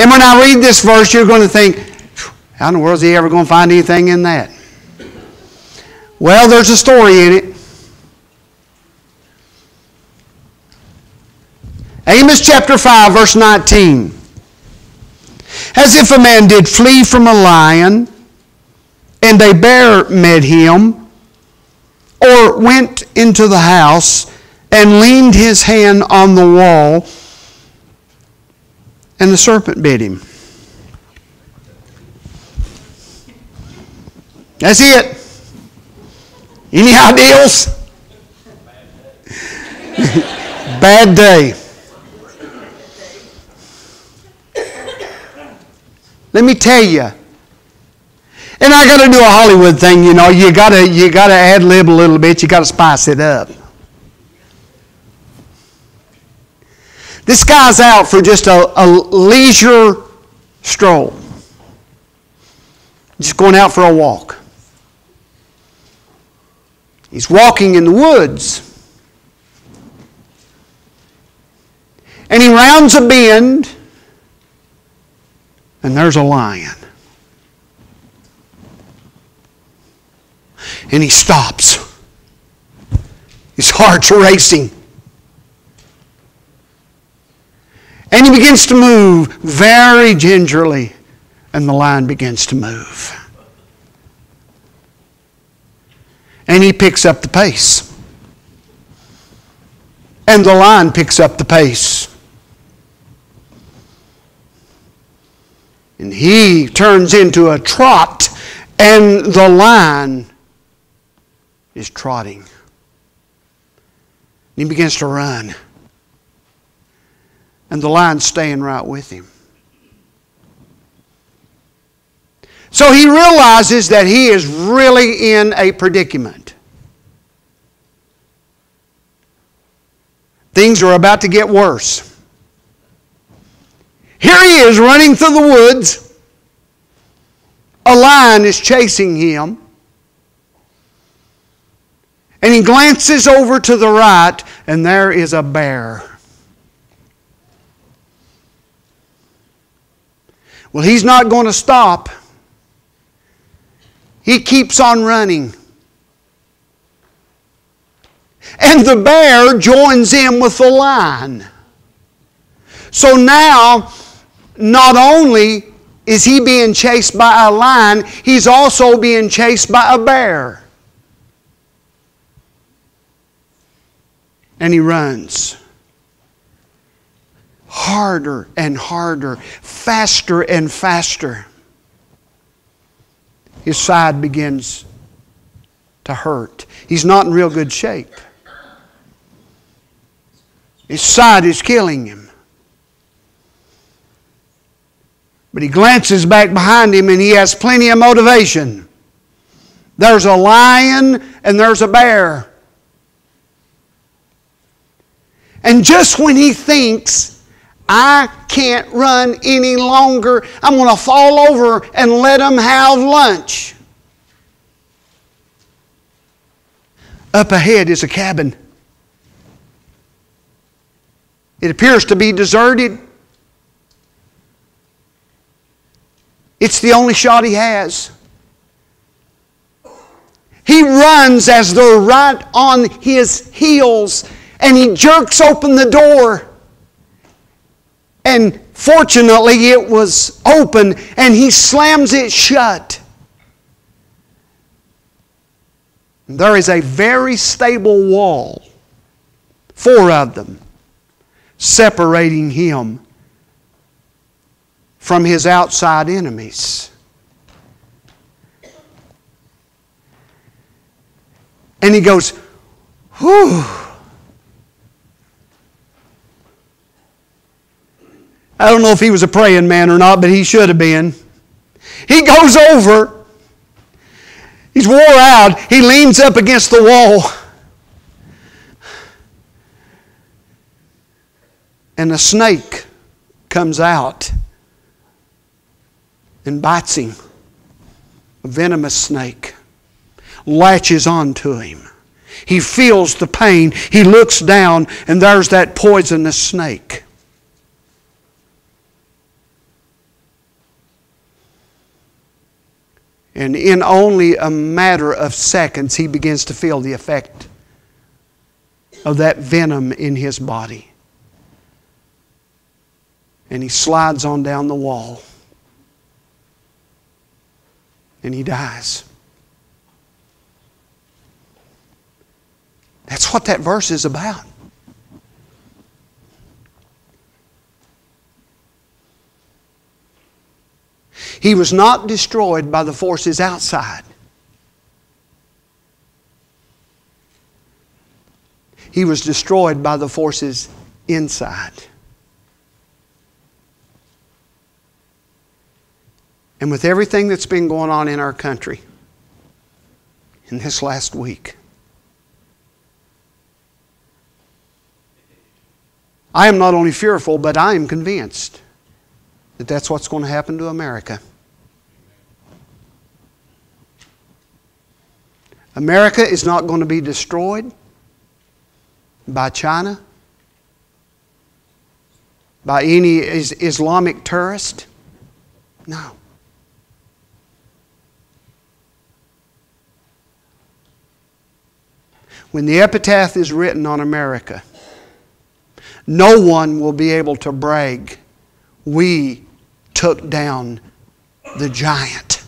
And when I read this verse, you're going to think, how in the world is he ever going to find anything in that? Well, there's a story in it. Amos chapter 5, verse 19. As if a man did flee from a lion, and a bear met him, or went into the house, and leaned his hand on the wall, and the serpent bit him. That's it. Any ideals? Bad day. Let me tell you. And I got to do a Hollywood thing, you know. You got to ad-lib a little bit. You got to spice it up. This guy's out for just a leisure stroll. Just going out for a walk. He's walking in the woods. And he rounds a bend, and there's a lion. And he stops. His heart's racing. And he begins to move very gingerly, and the lion begins to move. And he picks up the pace. And the lion picks up the pace. And he turns into a trot, and the lion is trotting. He begins to run. And the lion's staying right with him. So he realizes that he is really in a predicament. Things are about to get worse. Here he is running through the woods. A lion is chasing him. And he glances over to the right, and there is a bear. Well, he's not going to stop. He keeps on running. And the bear joins in with the lion. So now, not only is he being chased by a lion, he's also being chased by a bear. And he runs. Harder and harder, faster and faster. His side begins to hurt. He's not in real good shape. His side is killing him. But he glances back behind him and he has plenty of motivation. There's a lion and there's a bear. And just when he thinks, I can't run any longer, I'm going to fall over and let them have lunch. Up ahead is a cabin. It appears to be deserted. It's the only shot he has. He runs as they're right on his heels, and he jerks open the door. And fortunately it was open, and he slams it shut. There is a very stable wall, 4 of them, separating him from his outside enemies. And he goes, whew. I don't know if he was a praying man or not, but he should have been. He goes over. He's wore out. He leans up against the wall. And a snake comes out and bites him. A venomous snake. Latches onto him. He feels the pain. He looks down, and there's that poisonous snake. And in only a matter of seconds, he begins to feel the effect of that venom in his body. And he slides on down the wall. And he dies. That's what that verse is about. He was not destroyed by the forces outside. He was destroyed by the forces inside. And with everything that's been going on in our country in this last week, I am not only fearful, but I am convinced that that's what's going to happen to America. America is not going to be destroyed by China, by any Islamic terrorist. No. When the epitaph is written on America, no one will be able to brag, "We took down the giant."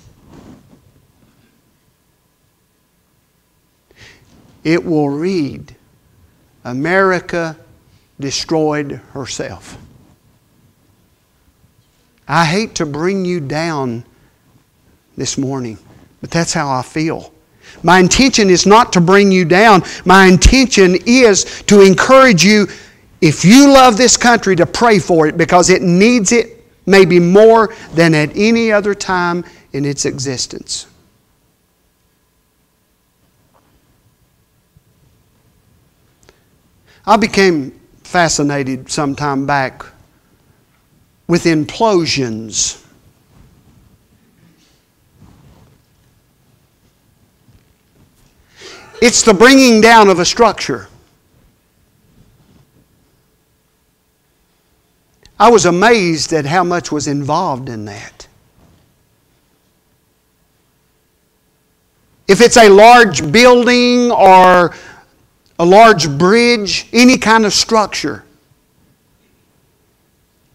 It will read, "America destroyed herself." I hate to bring you down this morning, but that's how I feel. My intention is not to bring you down. My intention is to encourage you, if you love this country, to pray for it, because it needs it maybe more than at any other time in its existence. I became fascinated some time back with implosions. It's the bringing down of a structure. I was amazed at how much was involved in that. If it's a large building or a large bridge, any kind of structure,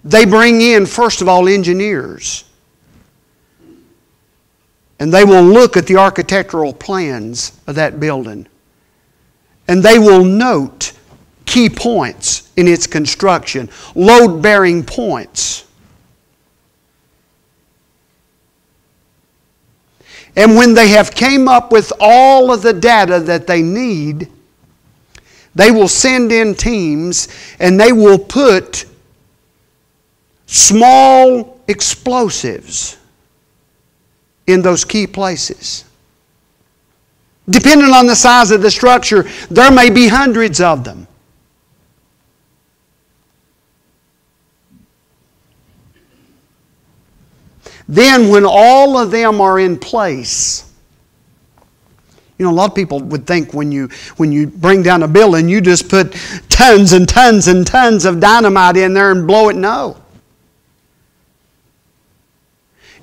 they bring in, first of all, engineers. And they will look at the architectural plans of that building. And they will note key points in its construction, load-bearing points. And when they have came up with all of the data that they need, they will send in teams and they will put small explosives in those key places. Depending on the size of the structure, there may be hundreds of them. Then when all of them are in place, you know, a lot of people would think when you bring down a building, you just put tons and tons and tons of dynamite in there and blow it. No.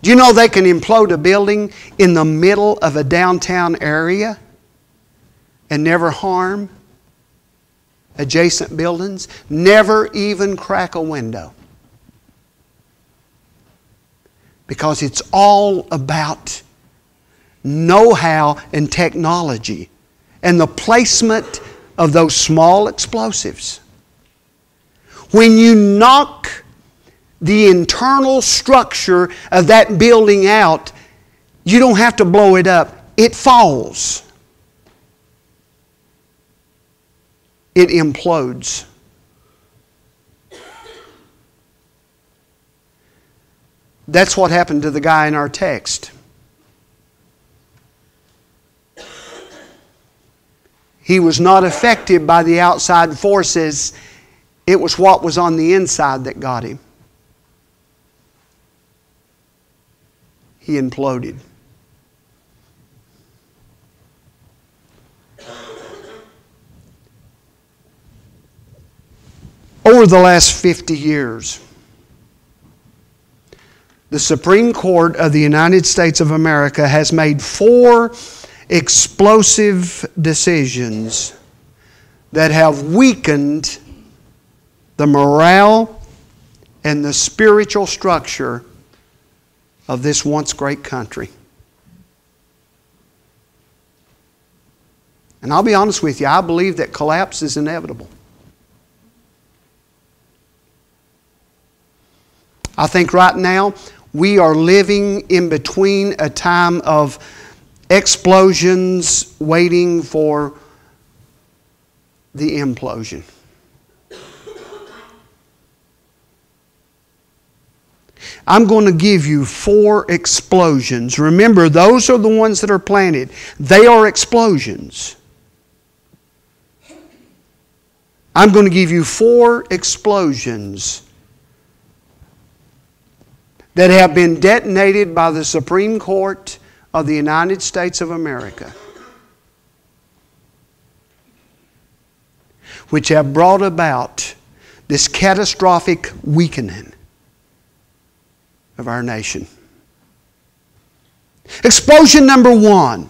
Do you know they can implode a building in the middle of a downtown area and never harm adjacent buildings? Never even crack a window. Because it's all about know-how and technology and the placement of those small explosives. When you knock the internal structure of that building out, you don't have to blow it up. It falls. It implodes. That's what happened to the guy in our text. He was not affected by the outside forces. It was what was on the inside that got him. He imploded. Over the last 50 years, the Supreme Court of the United States of America has made 4 explosive decisions that have weakened the morale and the spiritual structure of this once great country. And I'll be honest with you, I believe that collapse is inevitable. I think right now we are living in between a time of explosions waiting for the implosion. I'm going to give you 4 explosions. Remember, those are the ones that are planted. They are explosions. I'm going to give you 4 explosions that have been detonated by the Supreme Court of the United States of America, which have brought about this catastrophic weakening of our nation. Explosion number 1.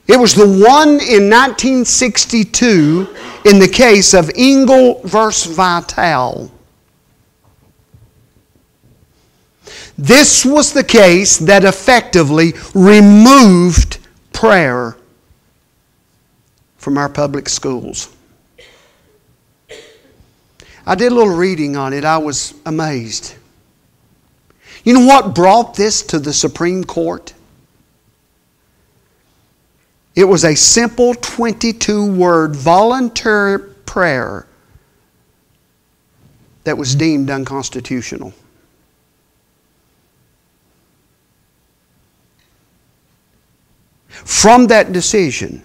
It was the one in 1962 in the case of Engel versus Vitale. This was the case that effectively removed prayer from our public schools. I did a little reading on it. I was amazed. You know what brought this to the Supreme Court? It was a simple 22-word voluntary prayer that was deemed unconstitutional. From that decision,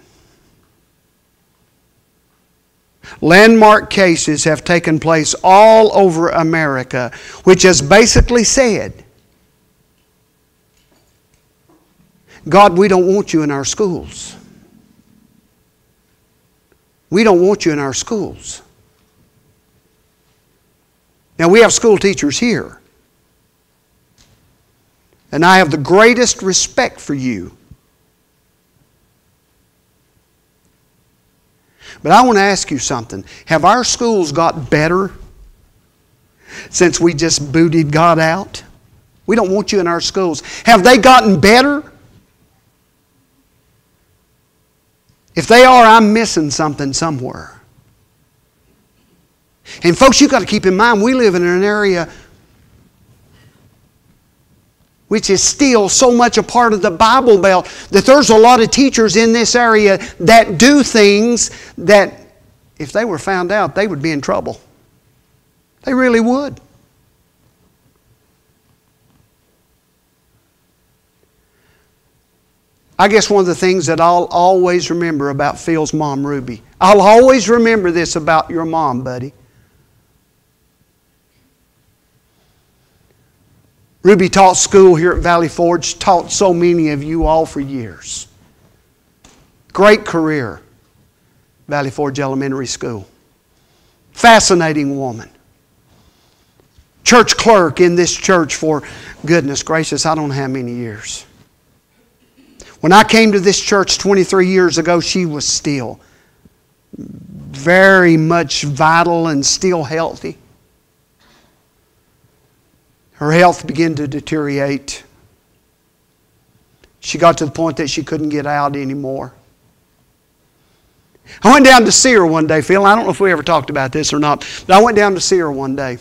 landmark cases have taken place all over America, which has basically said, God, we don't want you in our schools. We don't want you in our schools. Now, we have school teachers here, and I have the greatest respect for you. But I want to ask you something. Have our schools got better since we just booted God out? We don't want you in our schools. Have they gotten better? If they are, I'm missing something somewhere. And folks, you've got to keep in mind, we live in an area which is still so much a part of the Bible Belt that there's a lot of teachers in this area that do things that if they were found out, they would be in trouble. They really would. I guess one of the things that I'll always remember about Phil's mom, Ruby, I'll always remember this about your mom, buddy. Ruby taught school here at Valley Forge, taught so many of you all for years. Great career, Valley Forge Elementary School. Fascinating woman. Church clerk in this church for, goodness gracious, I don't know how many years. When I came to this church 23 years ago, she was still very much vital and still healthy. Her health began to deteriorate. She got to the point that she couldn't get out anymore. I went down to see her one day, Phil. I don't know if we ever talked about this or not, but I went down to see her one day.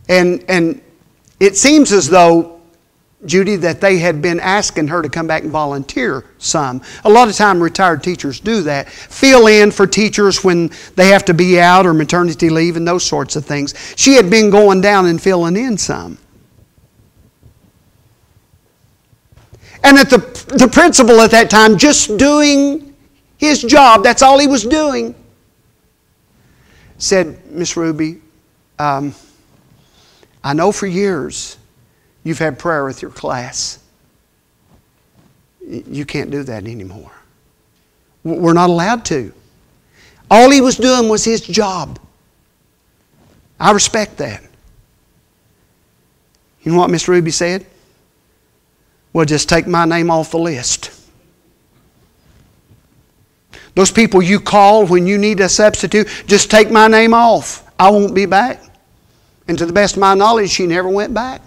And it seems as though, Judy, that they had been asking her to come back and volunteer some. A lot of time retired teachers do that. Fill in for teachers when they have to be out or maternity leave and those sorts of things. She had been going down and filling in some. And that the principal at that time, just doing his job, that's all he was doing, said, Miss Ruby, I know for years you've had prayer with your class. You can't do that anymore. We're not allowed to. All he was doing was his job. I respect that. You know what Miss Ruby said? Well, just take my name off the list. Those people you call when you need a substitute, just take my name off. I won't be back. And to the best of my knowledge, she never went back.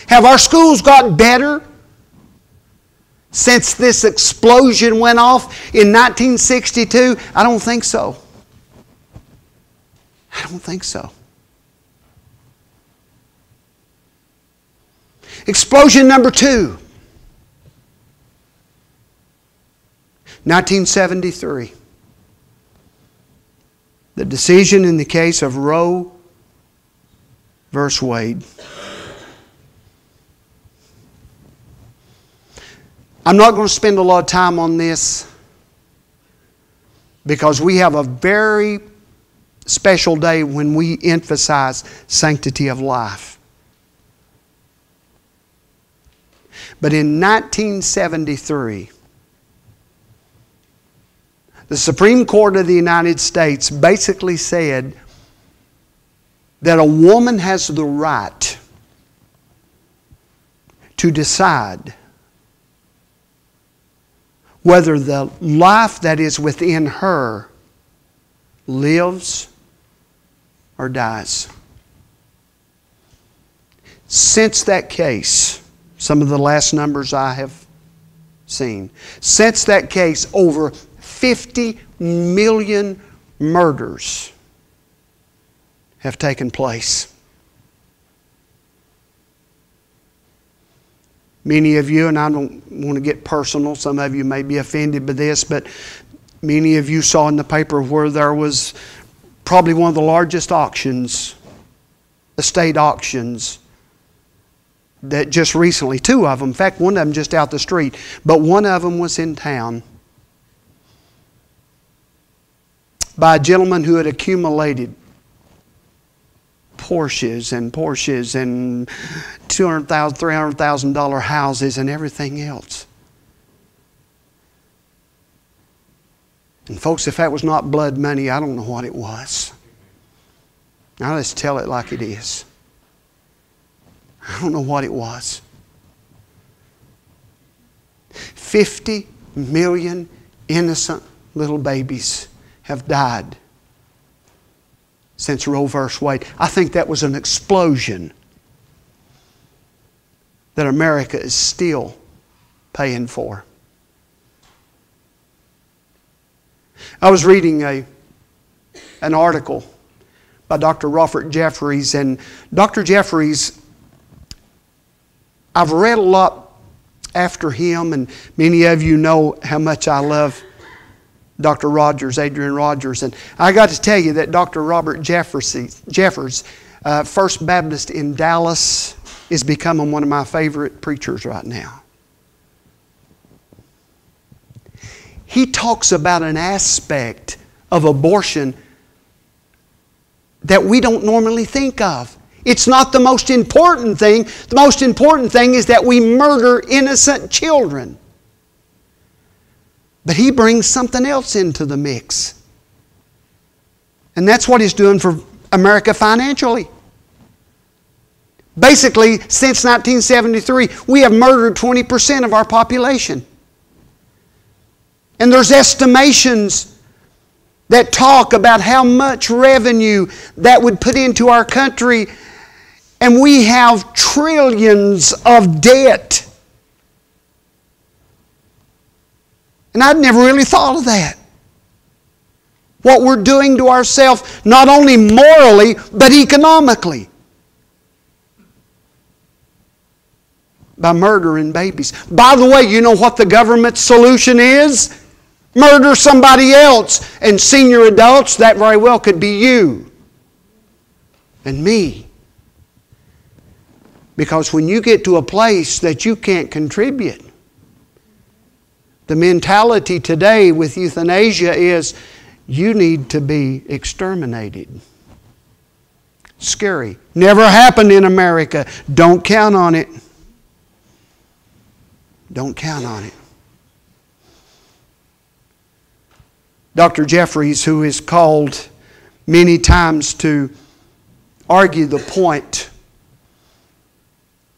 Have our schools got better since this explosion went off in 1962? I don't think so. I don't think so. Explosion number 2. 1973. The decision in the case of Roe versus Wade. I'm not going to spend a lot of time on this because we have a very special day when we emphasize sanctity of life. But in 1973, the Supreme Court of the United States basically said that a woman has the right to decide whether the life that is within her lives or dies. Since that case, some of the last numbers I have seen, since that case, over 50 million murders have taken place. Many of you, and I don't want to get personal, some of you may be offended by this, but many of you saw in the paper where there was probably one of the largest auctions, estate auctions, that just recently, 2 of them, in fact one of them just out the street, but one of them was in town, by a gentleman who had accumulated Porsches and $200,000, $300,000 houses and everything else. And folks, if that was not blood money, I don't know what it was. Now let's tell it like it is. I don't know what it was. 50 million innocent little babies have died since Roe versus Wade. I think that was an explosion that America is still paying for. I was reading an article by Dr. Robert Jeffress, and Dr. Jeffress, I've read a lot after him, and many of you know how much I love Dr. Rogers, Adrian Rogers. And I got to tell you that Dr. Robert Jeffress, First Baptist in Dallas, is becoming one of my favorite preachers right now. He talks about an aspect of abortion that we don't normally think of. It's not the most important thing. The most important thing is that we murder innocent children. But he brings something else into the mix. And that's what he's doing for America financially. Basically, since 1973, we have murdered 20% of our population. And there's estimations that talk about how much revenue that would put into our country. And we have trillions of debt. And I'd never really thought of that. What we're doing to ourselves, not only morally, but economically. By murdering babies. By the way, you know what the government's solution is? Murder somebody else. And senior adults, that very well could be you and me. Because when you get to a place that you can't contribute, the mentality today with euthanasia is you need to be exterminated. Scary. Never happened in America. Don't count on it. Don't count on it. Dr. Jeffress, who is called many times to argue the point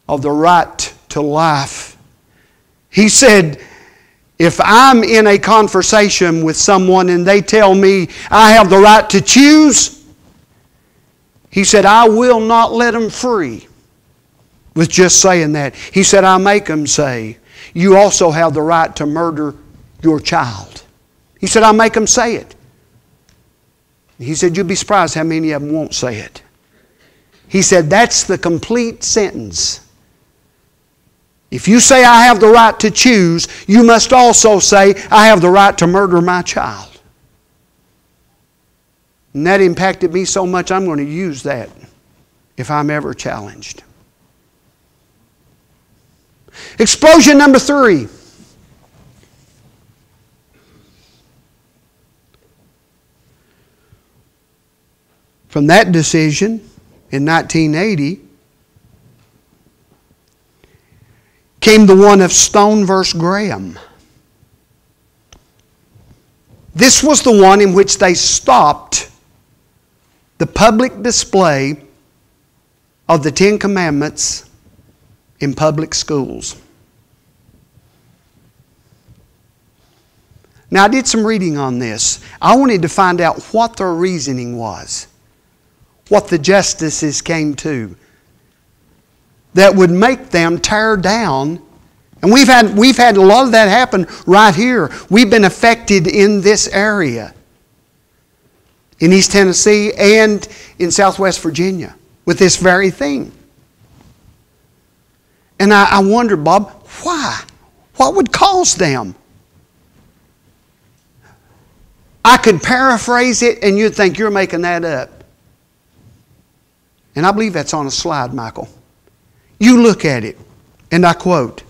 of the right to life. He said, if I'm in a conversation with someone and they tell me I have the right to choose, he said, I will not let them free with just saying that. He said, I make them say, you also have the right to murder your child. He said, I make them say it. He said, you'll be surprised how many of them won't say it. He said, that's the complete sentence. If you say I have the right to choose, you must also say I have the right to murder my child. And that impacted me so much, I'm going to use that if I'm ever challenged. Explosion number 3. From that decision in 1980 came the one of Stone versus Graham. This was the one in which they stopped the public display of the Ten Commandments in public schools. Now, I did some reading on this. I wanted to find out what their reasoning was, what the justices came to, that would make them tear down. And we've had a lot of that happen right here. We've been affected in this area, in East Tennessee and in Southwest Virginia, with this very thing. And I wonder, Bob, why? What would cause them? I could paraphrase it and you'd think you're making that up. And I believe that's on a slide, Michael. You look at it, and I quote,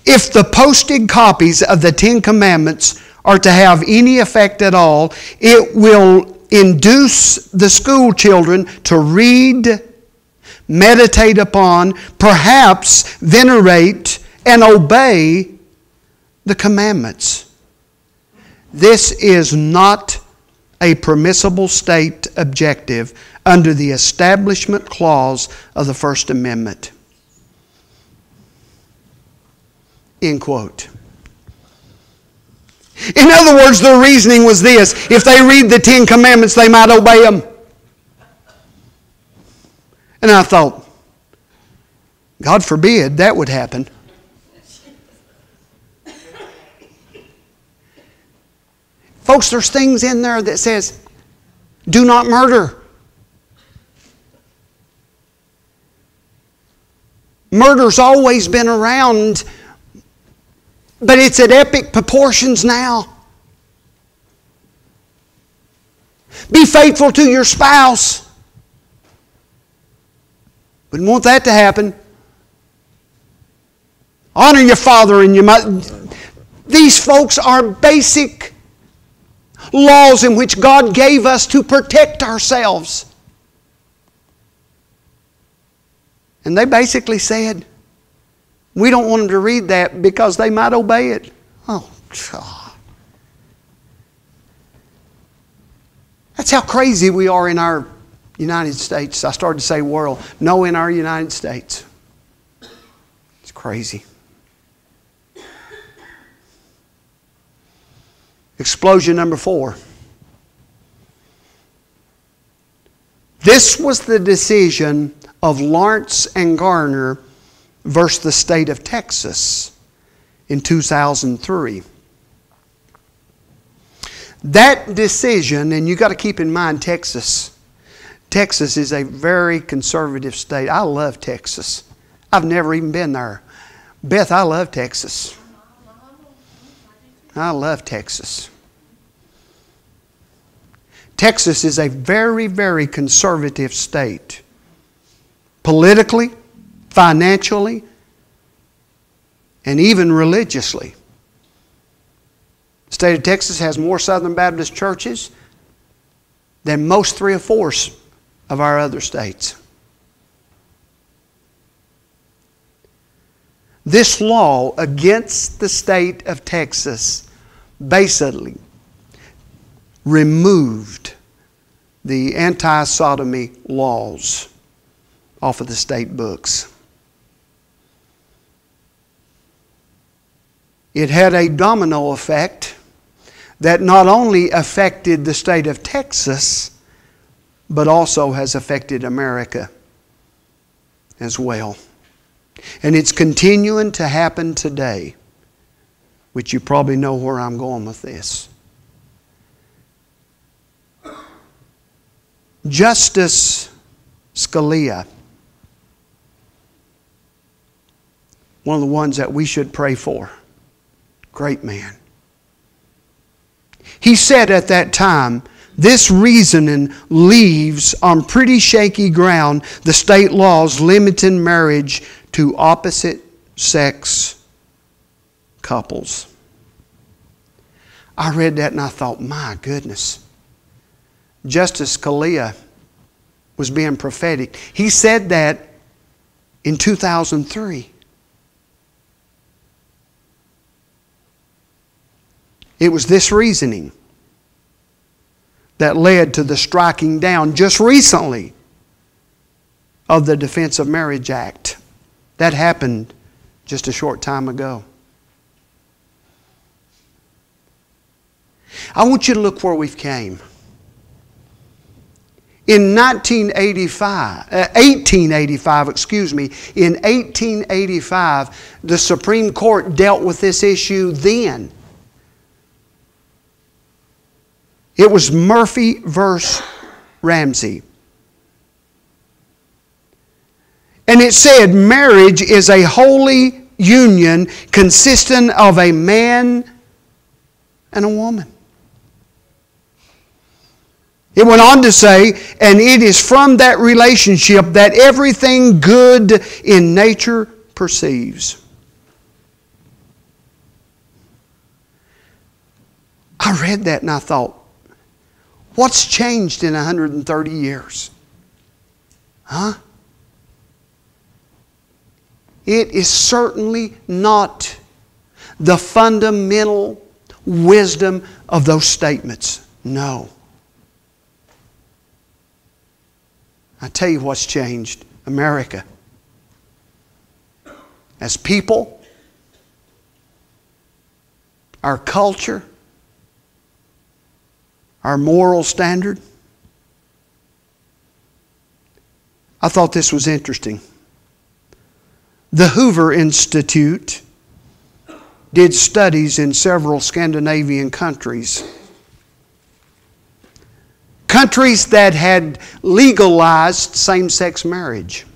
if the posted copies of the Ten Commandments are to have any effect at all, it will induce the school children to read, meditate upon, perhaps venerate and obey the commandments. This is not a permissible state objective under the Establishment Clause of the First Amendment. End quote. In other words, their reasoning was this: if they read the Ten Commandments, they might obey them. And I thought, God forbid that would happen. Folks, there's things in there that says, do not murder. Murder's always been around, but it's at epic proportions now. Be faithful to your spouse. Wouldn't want that to happen. Honor your father and your mother. These folks are basic laws in which God gave us to protect ourselves. And they basically said, we don't want them to read that because they might obey it. Oh, God. That's how crazy we are in our United States. I started to say world. No, in our United States. It's crazy. Explosion number 4. This was the decision of Lawrence and Garner versus the state of Texas in 2003. That decision, and you got to keep in mind Texas. Texas is a very conservative state. I love Texas. I've never even been there. Beth, I love Texas. I love Texas. Texas is a very, very conservative state. Politically, financially, and even religiously. The state of Texas has more Southern Baptist churches than most 3 or 4 of our other states. This law against the state of Texas basically removed the anti-sodomy laws off of the state books. It had a domino effect that not only affected the state of Texas, but also has affected America as well. And it's continuing to happen today, which you probably know where I'm going with this. Justice Scalia, one of the ones that we should pray for, great man. He said at that time, this reasoning leaves on pretty shaky ground the state laws limiting marriage to opposite sex couples. I read that and I thought, my goodness. Justice Scalia was being prophetic. He said that in 2003. It was this reasoning that led to the striking down just recently of the Defense of Marriage Act. That happened just a short time ago. I want you to look where we've came. In 1885, the Supreme Court dealt with this issue then. It was Murphy versus Ramsey. And it said marriage is a holy union consisting of a man and a woman. It went on to say, and it is from that relationship that everything good in nature perceives. I read that and I thought, what's changed in 130 years? Huh? It is certainly not the fundamental wisdom of those statements. No. I tell you what's changed. America. As people, our culture, our moral standard. I thought this was interesting. The Hoover Institute did studies in several Scandinavian countries. Countries that had legalized same-sex marriage.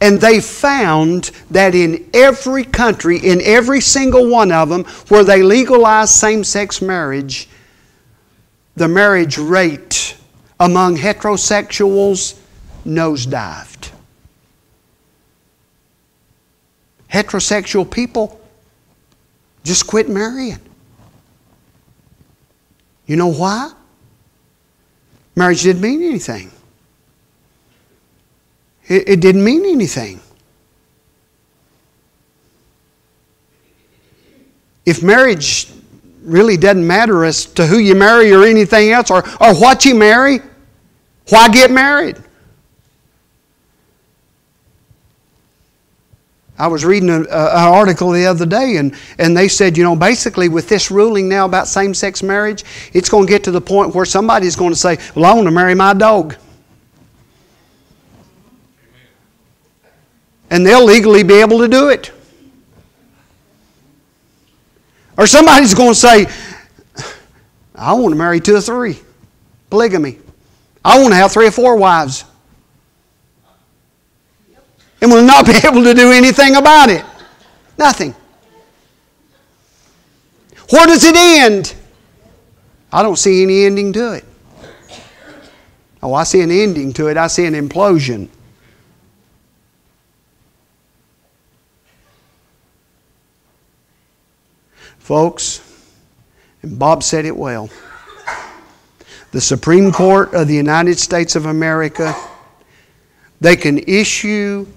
And they found that in every country, in every single one of them, where they legalized same-sex marriage, the marriage rate among heterosexuals nosedived. Heterosexual people just quit marrying. You know why? Marriage didn't mean anything. It didn't mean anything. If marriage really doesn't matter as to who you marry or anything else, or what you marry, why get married? I was reading an article the other day, and they said, you know, basically with this ruling now about same-sex marriage, it's going to get to the point where somebody's going to say, well, I want to marry my dog. And they'll legally be able to do it. Or somebody's going to say, I want to marry 2 or 3. Polygamy. I want to have 3 or 4 wives. And will not be able to do anything about it. Nothing. Where does it end? I don't see any ending to it. Oh, I see an ending to it. I see an implosion. Folks, and Bob said it well, the Supreme Court of the United States of America, they can issue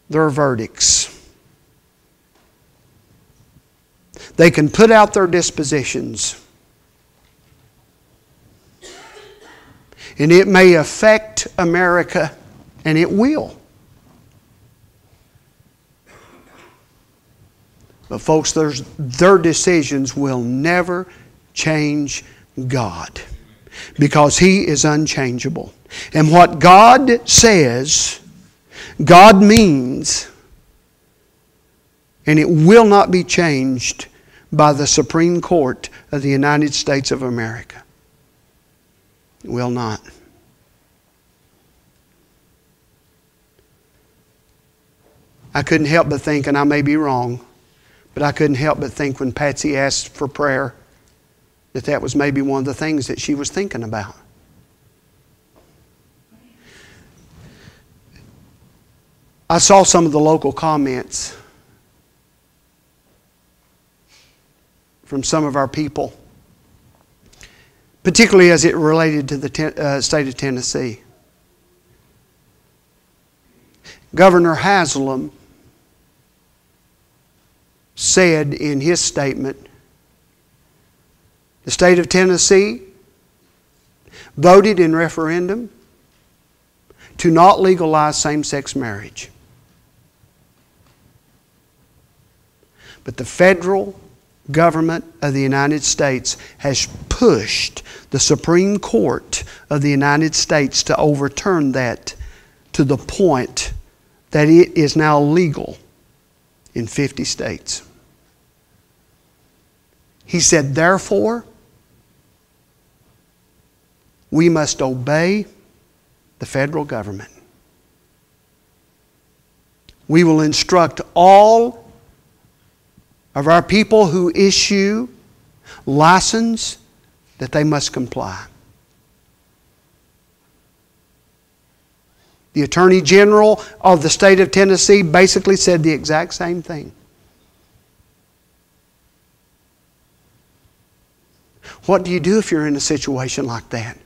their verdicts. They can put out their dispositions. And it may affect America, and it will. But folks, their decisions will never change God, because He is unchangeable. And what God says, God means, and it will not be changed by the Supreme Court of the United States of America. It will not. I couldn't help but think, and I may be wrong, but I couldn't help but think when Patsy asked for prayer that was maybe one of the things that she was thinking about. I saw some of the local comments from some of our people, particularly as it related to the state of Tennessee. Governor Haslam said in his statement, the state of Tennessee voted in referendum to not legalize same-sex marriage. But the federal government of the United States has pushed the Supreme Court of the United States to overturn that to the point that it is now legal in 50 states. He said, therefore, we must obey the federal government. We will instruct all of our people who issue license that they must comply. The Attorney General of the state of Tennessee basically said the exact same thing. What do you do if you're in a situation like that?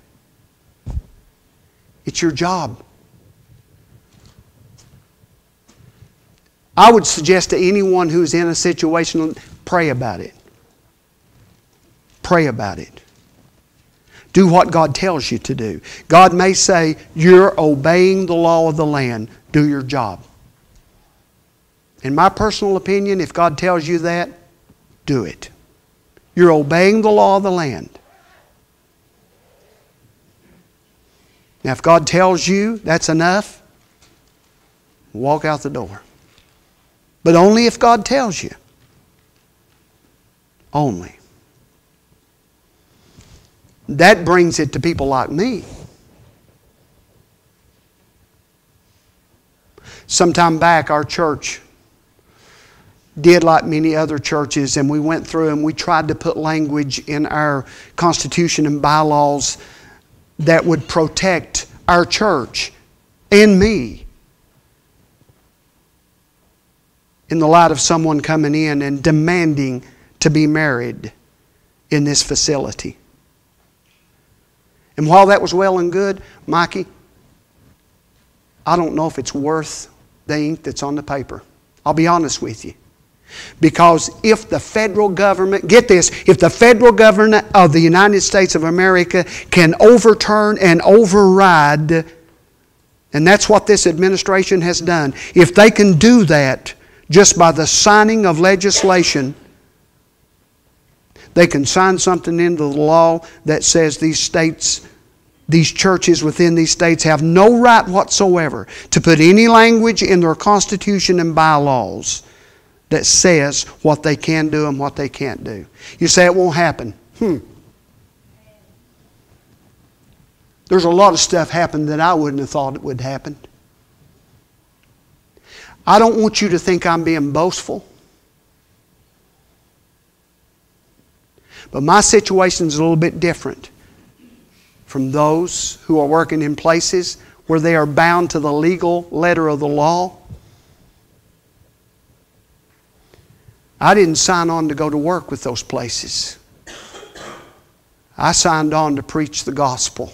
It's your job. I would suggest to anyone who's in a situation, pray about it. Pray about it. Do what God tells you to do. God may say, you're obeying the law of the land. Do your job. In my personal opinion, if God tells you that, do it. You're obeying the law of the land. Now, if God tells you that's enough, walk out the door. But only if God tells you. Only. That brings it to people like me. Sometime back, our church did like many other churches, and we went through and we tried to put language in our constitution and bylaws that would protect our church and me in the light of someone coming in and demanding to be married in this facility. And while that was well and good, Mikey, I don't know if it's worth the ink that's on the paper. I'll be honest with you. Because if the federal government, get this, if the federal government of the United States of America can overturn and override, and that's what this administration has done, if they can do that just by the signing of legislation, they can sign something into the law that says these states, these churches within these states have no right whatsoever to put any language in their constitution and bylaws that says what they can do and what they can't do. You say it won't happen. There's a lot of stuff happened that I wouldn't have thought it would happen. I don't want you to think I'm being boastful. But my situation is a little bit different from those who are working in places where they are bound to the legal letter of the law. I didn't sign on to go to work with those places. I signed on to preach the gospel.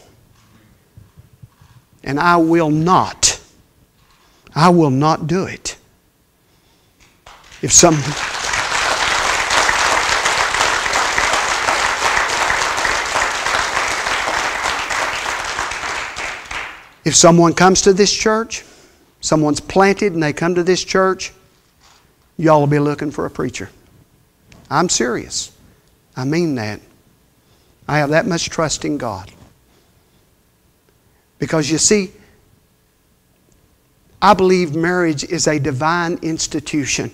And I will not do it. If some... If someone comes to this church, someone's planted and they come to this church, y'all will be looking for a preacher. I'm serious. I mean that. I have that much trust in God. Because you see, I believe marriage is a divine institution.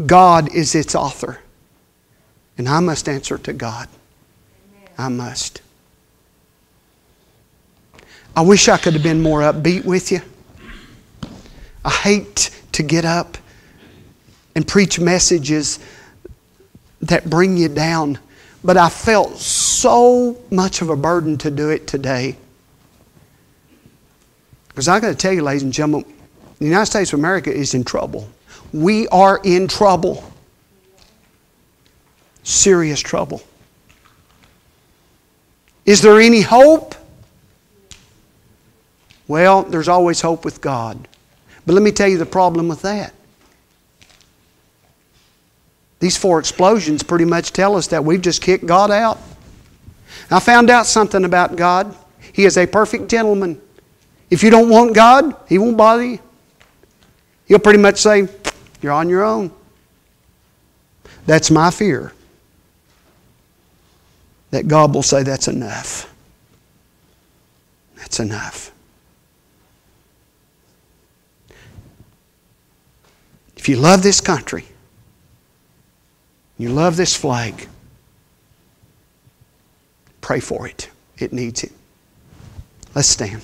God is its author. And I must answer to God. I must. I wish I could have been more upbeat with you. I hate to get up and preach messages that bring you down. But I felt so much of a burden to do it today. Because I got to tell you, ladies and gentlemen, the United States of America is in trouble. We are in trouble. Serious trouble. Is there any hope? Well, there's always hope with God. But let me tell you the problem with that. These 4 explosions pretty much tell us that we've just kicked God out. I found out something about God. He is a perfect gentleman. If you don't want God, He won't bother you. He'll pretty much say, you're on your own. That's my fear. That God will say, that's enough. That's enough. If you love this country, you love this flag, pray for it. It needs it. Let's stand.